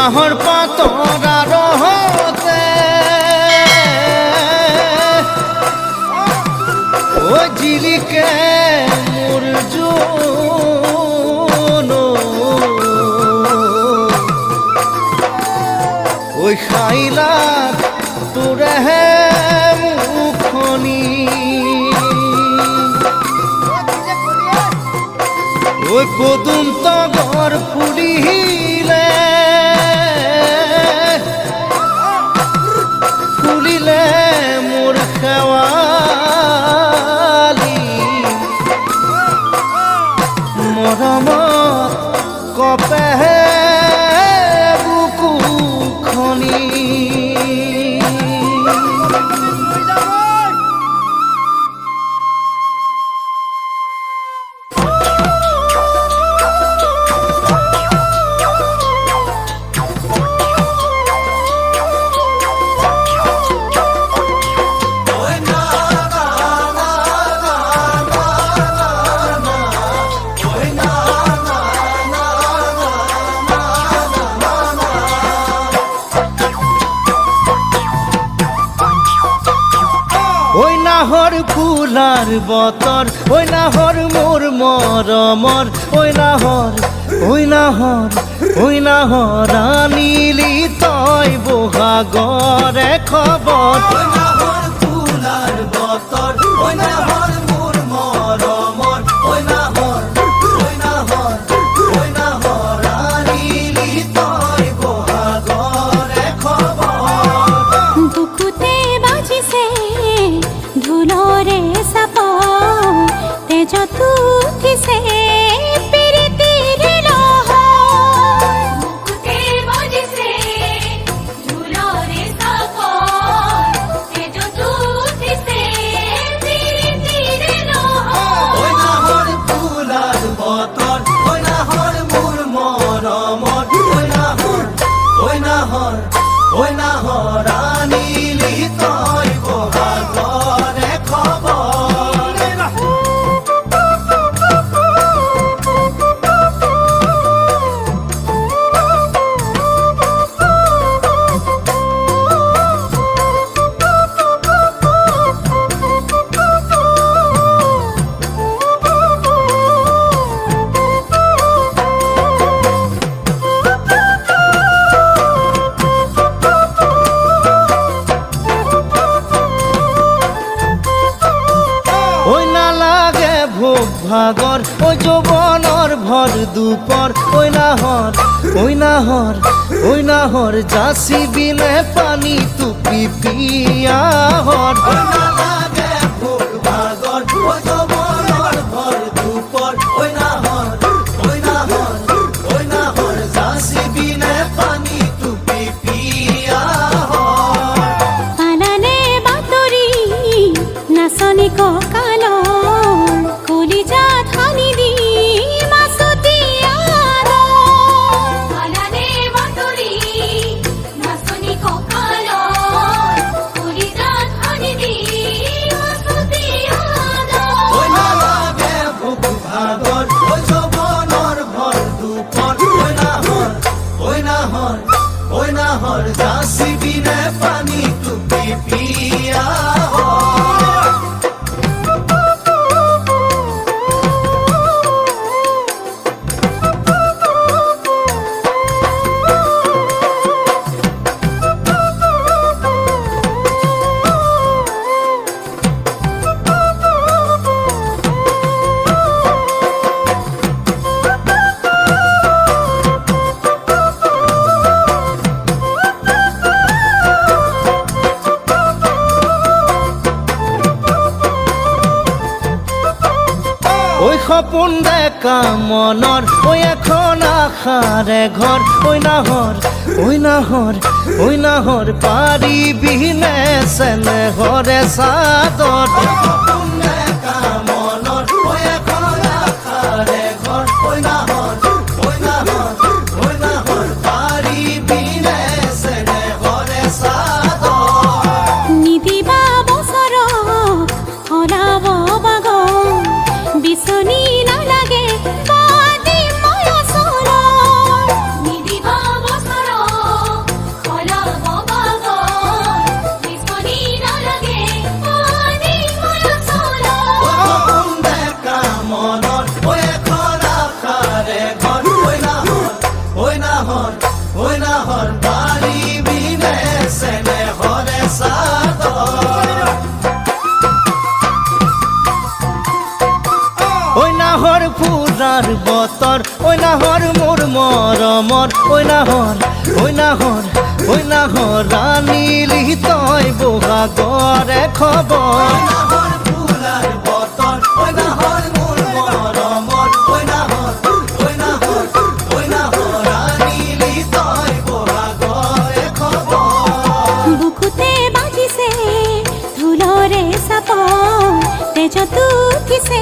বাঁহৰ পাতৰ আৰহতে ঐ জিলিকে মোৰ জোন ঐ খাইলাত তোৰেহে মুখনি ঐ পদুম তগৰ ফুলিলে ফুলিলে মোৰ শেৱালি মৰমত কপেহে বুকুখনি ঐ নাহৰ ফুলাৰ বতৰ ঐ নাহৰ মোৰ মৰমৰ ঐ নাহৰ আনিলি তই বহাগৰে খবৰ ঐ নাহৰ ফুলাৰ বতৰ ঐ নাহৰ মোৰ মৰমৰ ঐ নাহৰ আনিলি তই বহাগৰে খবৰ বুকুতে বাজিছে ঢোলৰে চাপ তেজত উঠিছে প্ৰীতিৰ লহৰ বুকুতে বাজিছে ঢোলৰে চাপ তেজত উঠিছে প্ৰীতিৰ লহৰ ঐ নাহৰ ফুলাৰ বতৰ ঐ নাহৰ মোৰ মৰমৰ ঐ নাহৰ আনিলি তই বহাগৰে খবৰ ঐ নালাগে ভোগ ভাগৰ ঐ যৌৱনৰ ভৰ দুপৰ ঐ নাহৰ যাচি বিনে পানী টুপি পিয়াহৰ ঐ নালাগে ভোগ ভাগৰ ঐ যৌৱনৰ ভৰ দুপৰ ঐ নাহৰ যাচি বিনে পানী টুপি পিয়াহৰ পালানে বাতৰি নাচনি কঁকালৰ কলিজাত সানি দি মাছতি আদৰ পালানে বাতৰি নাচনি কঁকালৰ কলিজাত সানি দি মাছতি আদৰ ঐ নালাগে ভোগ ভাগৰ ঐ যৌৱনৰ ভৰ দুপৰ ঐ নাহৰ যাচি বিনে পানী টুপি পিয়াহৰ ঐ সপোন ডেকা মনৰ ঐ এখন আশাৰে ঘৰ ঐ নাহৰ পাৰিবিনে চেনেহৰে চাদৰ সপোন ডেকা মনৰ ঐ এখন আশাৰে ঘৰ ঐ নাহৰ পাৰিবিনে চেনেহৰে চাদৰ নিদিবা বছৰ হলাব বাগ বিচনী নালাগে বাদি মই ওচৰত নিদিবা বছৰ ফুলার বতর ওই নাহর মোর মরমর ওই নাহর ওই নাহর ওই নাহর রানীলি তয় বহাগরে খবর ফুলার বতর ওই নাহর মোর মরমর ওই নাহর ওই নাহর ওই নাহর রানীলি তয় বহাগরে খবর বুকুতে বাজিছে ধুলরে সাপ তেজ তুঠিছে